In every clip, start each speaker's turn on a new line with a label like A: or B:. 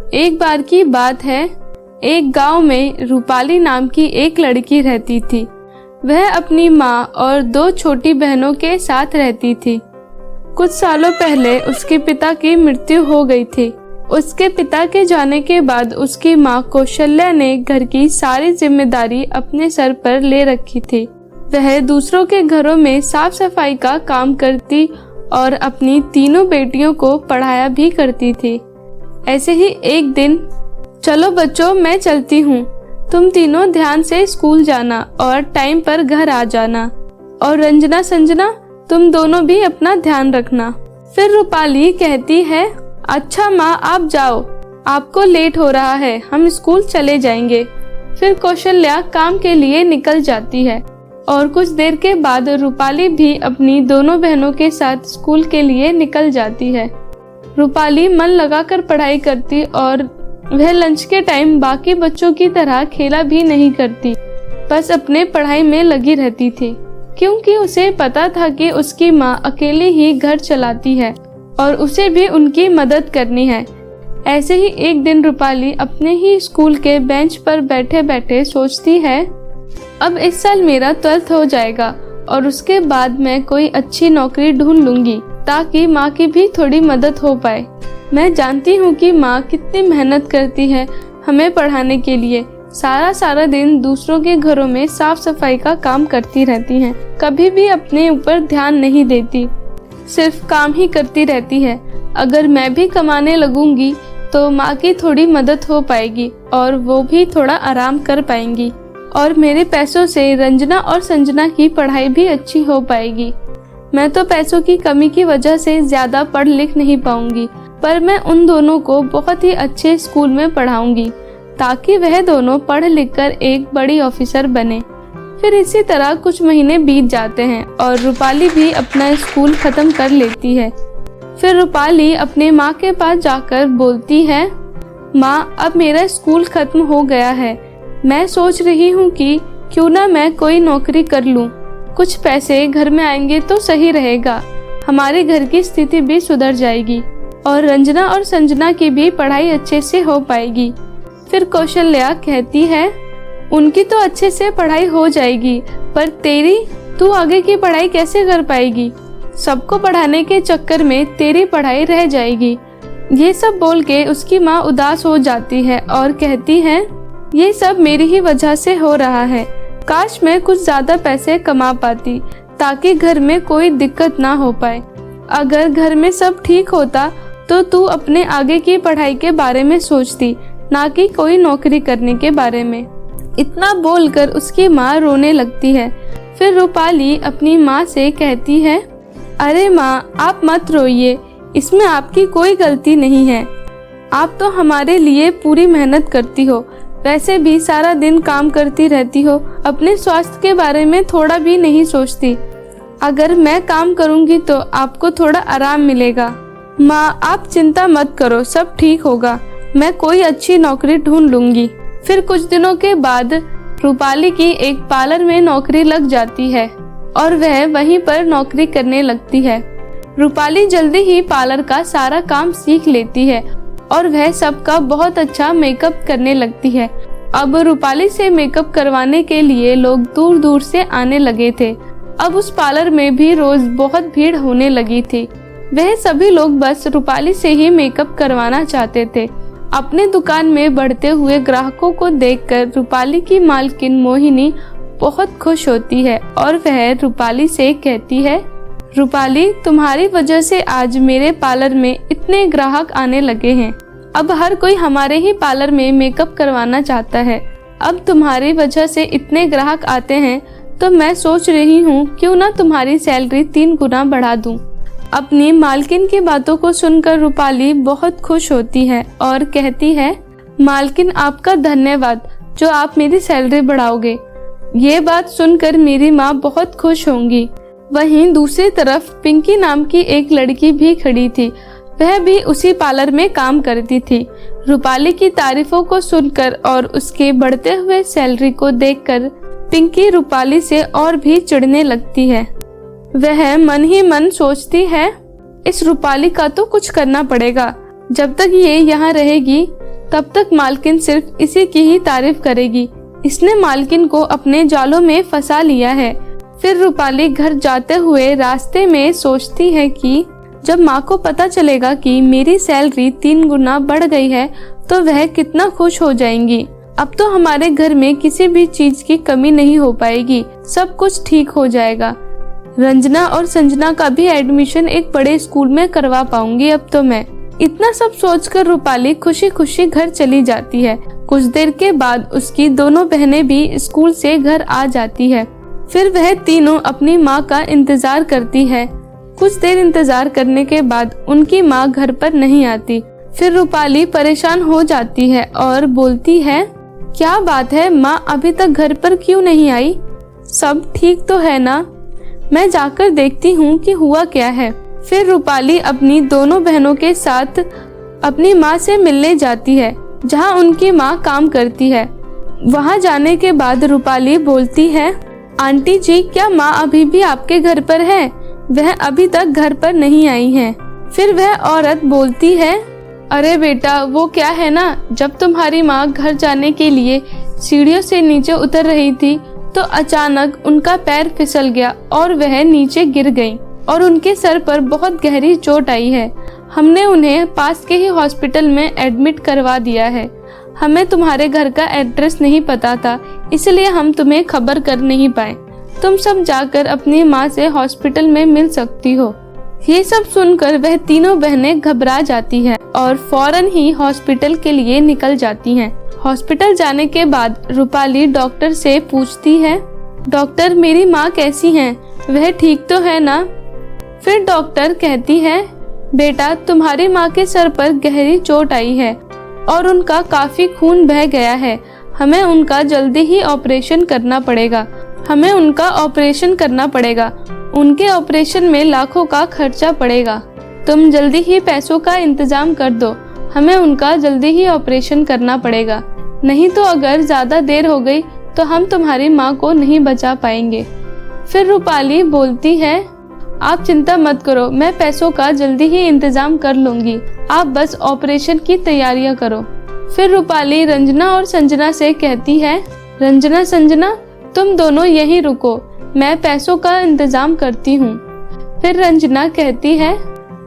A: एक बार की बात है, एक गांव में रूपाली नाम की एक लड़की रहती थी। वह अपनी माँ और 2 छोटी बहनों के साथ रहती थी। कुछ सालों पहले उसके पिता की मृत्यु हो गई थी। उसके पिता के जाने के बाद उसकी माँ कौशल्या ने घर की सारी जिम्मेदारी अपने सर पर ले रखी थी। वह दूसरों के घरों में साफ सफाई का काम करती और अपनी तीनों बेटियों को पढ़ाया भी करती थी। ऐसे ही एक दिन, चलो बच्चों मैं चलती हूँ, तुम तीनों ध्यान से स्कूल जाना और टाइम पर घर आ जाना, और रंजना संजना तुम दोनों भी अपना ध्यान रखना। फिर रूपाली कहती है, अच्छा माँ आप जाओ, आपको लेट हो रहा है, हम स्कूल चले जाएंगे। फिर कौशल्या काम के लिए निकल जाती है और कुछ देर के बाद रूपाली भी अपनी दोनों बहनों के साथ स्कूल के लिए निकल जाती है। रूपाली मन लगाकर पढ़ाई करती और वह लंच के टाइम बाकी बच्चों की तरह खेला भी नहीं करती, बस अपने पढ़ाई में लगी रहती थी, क्योंकि उसे पता था कि उसकी माँ अकेले ही घर चलाती है और उसे भी उनकी मदद करनी है। ऐसे ही एक दिन रूपाली अपने ही स्कूल के बेंच पर बैठे बैठे सोचती है, अब इस साल मेरा 12th हो जाएगा और उसके बाद मैं कोई अच्छी नौकरी ढूंढ लूंगी ताकि माँ की भी थोड़ी मदद हो पाए। मैं जानती हूँ कि माँ कितनी मेहनत करती है हमें पढ़ाने के लिए। सारा दिन दूसरों के घरों में साफ सफाई का काम करती रहती हैं, कभी भी अपने ऊपर ध्यान नहीं देती, सिर्फ काम ही करती रहती है। अगर मैं भी कमाने लगूंगी तो माँ की थोड़ी मदद हो पाएगी और वो भी थोड़ा आराम कर पाएंगी, और मेरे पैसों से रंजना और संजना की पढ़ाई भी अच्छी हो पाएगी। मैं तो पैसों की कमी की वजह से ज्यादा पढ़ लिख नहीं पाऊंगी, पर मैं उन दोनों को बहुत ही अच्छे स्कूल में पढ़ाऊंगी ताकि वह दोनों पढ़ लिख कर एक बड़ी ऑफिसर बने। फिर इसी तरह कुछ महीने बीत जाते हैं और रूपाली भी अपना स्कूल खत्म कर लेती है। फिर रूपाली अपने माँ के पास जाकर बोलती है, माँ अब मेरा स्कूल खत्म हो गया है, मैं सोच रही हूँ कि क्यों ना मैं कोई नौकरी कर लूँ, कुछ पैसे घर में आएंगे तो सही रहेगा, हमारे घर की स्थिति भी सुधर जाएगी और रंजना और संजना की भी पढ़ाई अच्छे से हो पाएगी। फिर कौशल्या कहती है, उनकी तो अच्छे से पढ़ाई हो जाएगी, पर तू आगे की पढ़ाई कैसे कर पाएगी? सबको पढ़ाने के चक्कर में तेरी पढ़ाई रह जाएगी। ये सब बोल के उसकी माँ उदास हो जाती है और कहती है, ये सब मेरी ही वजह से हो रहा है, काश मैं कुछ ज्यादा पैसे कमा पाती ताकि घर में कोई दिक्कत ना हो पाए। अगर घर में सब ठीक होता तो तू अपने आगे की पढ़ाई के बारे में सोचती, ना कि कोई नौकरी करने के बारे में। इतना बोलकर उसकी माँ रोने लगती है। फिर रूपाली अपनी माँ से कहती है, अरे माँ आप मत रोइए, इसमें आपकी कोई गलती नहीं है, आप तो हमारे लिए पूरी मेहनत करती हो, वैसे भी सारा दिन काम करती रहती हो, अपने स्वास्थ्य के बारे में थोड़ा भी नहीं सोचती। अगर मैं काम करूँगी तो आपको थोड़ा आराम मिलेगा। माँ आप चिंता मत करो, सब ठीक होगा, मैं कोई अच्छी नौकरी ढूंढ लूंगी। फिर कुछ दिनों के बाद रूपाली की एक पार्लर में नौकरी लग जाती है और वह वहीं पर नौकरी करने लगती है। रूपाली जल्दी ही पार्लर का सारा काम सीख लेती है और वह सबका बहुत अच्छा मेकअप करने लगती है। अब रूपाली से मेकअप करवाने के लिए लोग दूर दूर से आने लगे थे। अब उस पार्लर में भी रोज बहुत भीड़ होने लगी थी। वह सभी लोग बस रूपाली से ही मेकअप करवाना चाहते थे। अपने दुकान में बढ़ते हुए ग्राहकों को देखकर रूपाली की मालकिन मोहिनी बहुत खुश होती है और वह रूपाली से कहती है, रूपाली तुम्हारी वजह से आज मेरे पार्लर में इतने ग्राहक आने लगे हैं। अब हर कोई हमारे ही पार्लर में मेकअप करवाना चाहता है। अब तुम्हारी वजह से इतने ग्राहक आते हैं तो मैं सोच रही हूँ क्यों ना तुम्हारी सैलरी 3 गुना बढ़ा दूँ। अपनी मालकिन की बातों को सुनकर रूपाली बहुत खुश होती है और कहती है, मालकिन आपका धन्यवाद जो आप मेरी सैलरी बढ़ाओगे। ये बात सुनकर मेरी माँ बहुत खुश होंगी। वहीं दूसरी तरफ पिंकी नाम की एक लड़की भी खड़ी थी। वह भी उसी पार्लर में काम करती थी। रूपाली की तारीफों को सुनकर और उसके बढ़ते हुए सैलरी को देखकर पिंकी रूपाली से और भी चिढ़ने लगती है। वह मन ही मन सोचती है, इस रूपाली का तो कुछ करना पड़ेगा। जब तक ये यहाँ रहेगी तब तक मालकिन सिर्फ इसी की ही तारीफ करेगी। इसने मालकिन को अपने जालों में फंसा लिया है। फिर रूपाली घर जाते हुए रास्ते में सोचती है कि जब माँ को पता चलेगा कि मेरी सैलरी 3 गुना बढ़ गई है तो वह कितना खुश हो जाएंगी। अब तो हमारे घर में किसी भी चीज की कमी नहीं हो पाएगी, सब कुछ ठीक हो जाएगा। रंजना और संजना का भी एडमिशन एक बड़े स्कूल में करवा पाऊंगी अब तो मैं। इतना सब सोचकर रूपाली खुशी खुशी घर चली जाती है। कुछ देर के बाद उसकी दोनों बहनें भी स्कूल से घर आ जाती है। फिर वह तीनों अपनी माँ का इंतजार करती है। कुछ देर इंतजार करने के बाद उनकी माँ घर पर नहीं आती। फिर रूपाली परेशान हो जाती है और बोलती है, क्या बात है माँ, अभी तक घर पर क्यों नहीं आई? सब ठीक तो है ना? मैं जाकर देखती हूँ कि हुआ क्या है। फिर रूपाली अपनी दोनों बहनों के साथ अपनी माँ से मिलने जाती है, जहाँ उनकी माँ काम करती है। वहाँ जाने के बाद रूपाली बोलती है, आंटी जी, क्या माँ अभी भी आपके घर पर है? वह अभी तक घर पर नहीं आई हैं। फिर वह औरत बोलती है, अरे बेटा, वो क्या है ना, जब तुम्हारी माँ घर जाने के लिए सीढ़ियों से नीचे उतर रही थी तो अचानक उनका पैर फिसल गया और वह नीचे गिर गई और उनके सर पर बहुत गहरी चोट आई है। हमने उन्हें पास के ही हॉस्पिटल में एडमिट करवा दिया है। हमें तुम्हारे घर का एड्रेस नहीं पता था, इसलिए हम तुम्हें खबर कर नहीं पाए। तुम सब जाकर अपनी माँ से हॉस्पिटल में मिल सकती हो। ये सब सुनकर वह तीनों बहनें घबरा जाती हैं और फौरन ही हॉस्पिटल के लिए निकल जाती हैं। हॉस्पिटल जाने के बाद रूपाली डॉक्टर से पूछती है, डॉक्टर, मेरी माँ कैसी हैं? वह ठीक तो है ना? फिर डॉक्टर कहती है, बेटा, तुम्हारी माँ के सर पर गहरी चोट आई है और उनका काफी खून बह गया है। हमें उनका जल्दी ही ऑपरेशन करना पड़ेगा। उनके ऑपरेशन में लाखों का खर्चा पड़ेगा। तुम जल्दी ही पैसों का इंतजाम कर दो। हमें उनका जल्दी ही ऑपरेशन करना पड़ेगा, नहीं तो अगर ज्यादा देर हो गई तो हम तुम्हारी माँ को नहीं बचा पाएंगे। फिर रूपाली बोलती है, आप चिंता मत करो, मैं पैसों का जल्दी ही इंतजाम कर लूंगी। आप बस ऑपरेशन की तैयारियां करो। फिर रूपाली रंजना और संजना से कहती है, रंजना, संजना, तुम दोनों यहीं रुको, मैं पैसों का इंतजाम करती हूँ। फिर रंजना कहती है,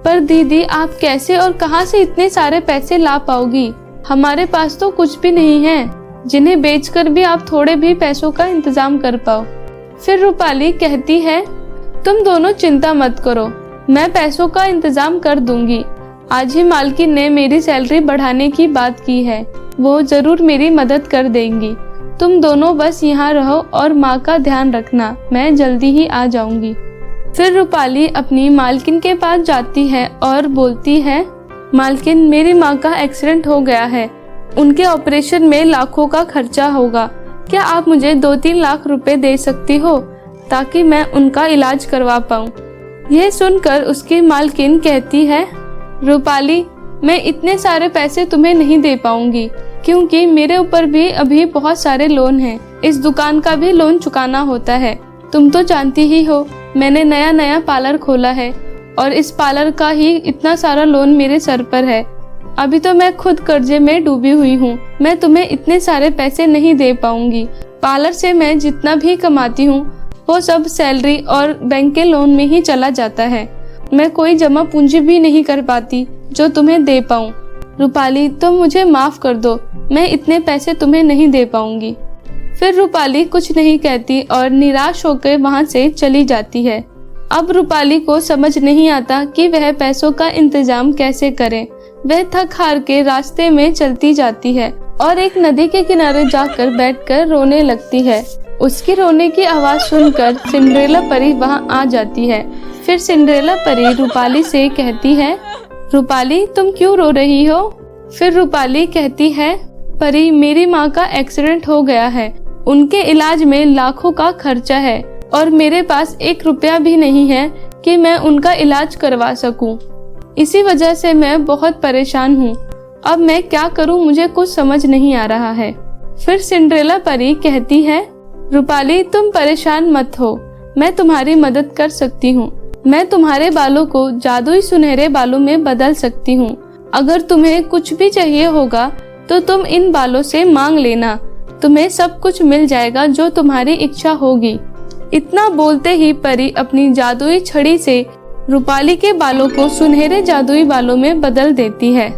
A: पर दीदी, आप कैसे और कहाँ से इतने सारे पैसे ला पाओगी? हमारे पास तो कुछ भी नहीं है जिन्हें बेचकर भी आप थोड़े भी पैसों का इंतजाम कर पाओ। फिर रूपाली कहती है, तुम दोनों चिंता मत करो, मैं पैसों का इंतजाम कर दूंगी। आज ही मालकिन ने मेरी सैलरी बढ़ाने की बात की है, वो जरूर मेरी मदद कर देंगी। तुम दोनों बस यहाँ रहो और माँ का ध्यान रखना, मैं जल्दी ही आ जाऊंगी। फिर रूपाली अपनी मालकिन के पास जाती है और बोलती है, मालकिन, मेरी माँ का एक्सीडेंट हो गया है, उनके ऑपरेशन में लाखों का खर्चा होगा। क्या आप मुझे 2-3 लाख रुपए दे सकती हो ताकि मैं उनका इलाज करवा पाऊँ? यह सुनकर उसकी मालकिन कहती है, रूपाली, मैं इतने सारे पैसे तुम्हें नहीं दे पाऊंगी क्योंकि मेरे ऊपर भी अभी बहुत सारे लोन हैं। इस दुकान का भी लोन चुकाना होता है। तुम तो जानती ही हो, मैंने नया पार्लर खोला है और इस पार्लर का ही इतना सारा लोन मेरे सर पर है। अभी तो मैं खुद कर्जे में डूबी हुई हूँ। मैं तुम्हें इतने सारे पैसे नहीं दे पाऊंगी। पार्लर से मैं जितना भी कमाती हूँ वो सब सैलरी और बैंक के लोन में ही चला जाता है। मैं कोई जमा पूंजी भी नहीं कर पाती जो तुम्हें दे पाऊँ। रूपाली, तुम मुझे माफ कर दो, मैं इतने पैसे तुम्हें नहीं दे पाऊंगी। फिर रूपाली कुछ नहीं कहती और निराश होकर वहाँ से चली जाती है। अब रूपाली को समझ नहीं आता कि वह पैसों का इंतजाम कैसे करे। वह थक हार के रास्ते में चलती जाती है और एक नदी के किनारे जाकर बैठकर रोने लगती है। उसकी रोने की आवाज सुनकर सिंड्रेला परी वहाँ आ जाती है। फिर सिंड्रेला परी रूपाली से कहती है, रूपाली, तुम क्यों रो रही हो? फिर रूपाली कहती है, परी, मेरी माँ का एक्सीडेंट हो गया है, उनके इलाज में लाखों का खर्चा है और मेरे पास 1 रुपया भी नहीं है कि मैं उनका इलाज करवा सकूं। इसी वजह से मैं बहुत परेशान हूँ। अब मैं क्या करूँ, मुझे कुछ समझ नहीं आ रहा है। फिर सिंड्रेला परी कहती है, रूपाली, तुम परेशान मत हो, मैं तुम्हारी मदद कर सकती हूँ। मैं तुम्हारे बालों को जादुई सुनहरे बालों में बदल सकती हूँ। अगर तुम्हें कुछ भी चाहिए होगा तो तुम इन बालों से मांग लेना, तुम्हें सब कुछ मिल जाएगा जो तुम्हारी इच्छा होगी। इतना बोलते ही परी अपनी जादुई छड़ी से रूपाली के बालों को सुनहरे जादुई बालों में बदल देती है।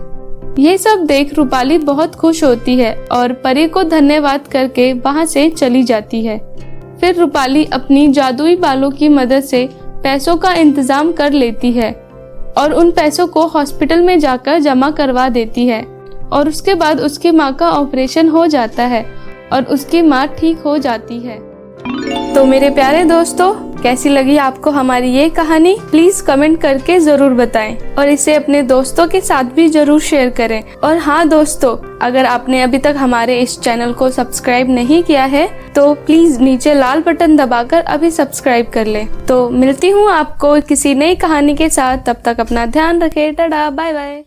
A: ये सब देख रूपाली बहुत खुश होती है और परी को धन्यवाद करके वहाँ से चली जाती है। फिर रूपाली अपनी जादुई बालों की मदद से पैसों का इंतजाम कर लेती है और उन पैसों को हॉस्पिटल में जाकर जमा करवा देती है और उसके बाद उसकी माँ का ऑपरेशन हो जाता है और उसकी माँ ठीक हो जाती है। तो मेरे प्यारे दोस्तों, कैसी लगी आपको हमारी ये कहानी? प्लीज कमेंट करके जरूर बताएं और इसे अपने दोस्तों के साथ भी जरूर शेयर करें। और हाँ दोस्तों, अगर आपने अभी तक हमारे इस चैनल को सब्सक्राइब नहीं किया है तो प्लीज नीचे लाल बटन दबाकर अभी सब्सक्राइब कर लें। तो मिलती हूँ आपको किसी नई कहानी के साथ, तब तक अपना ध्यान रखें। Tata, bye bye.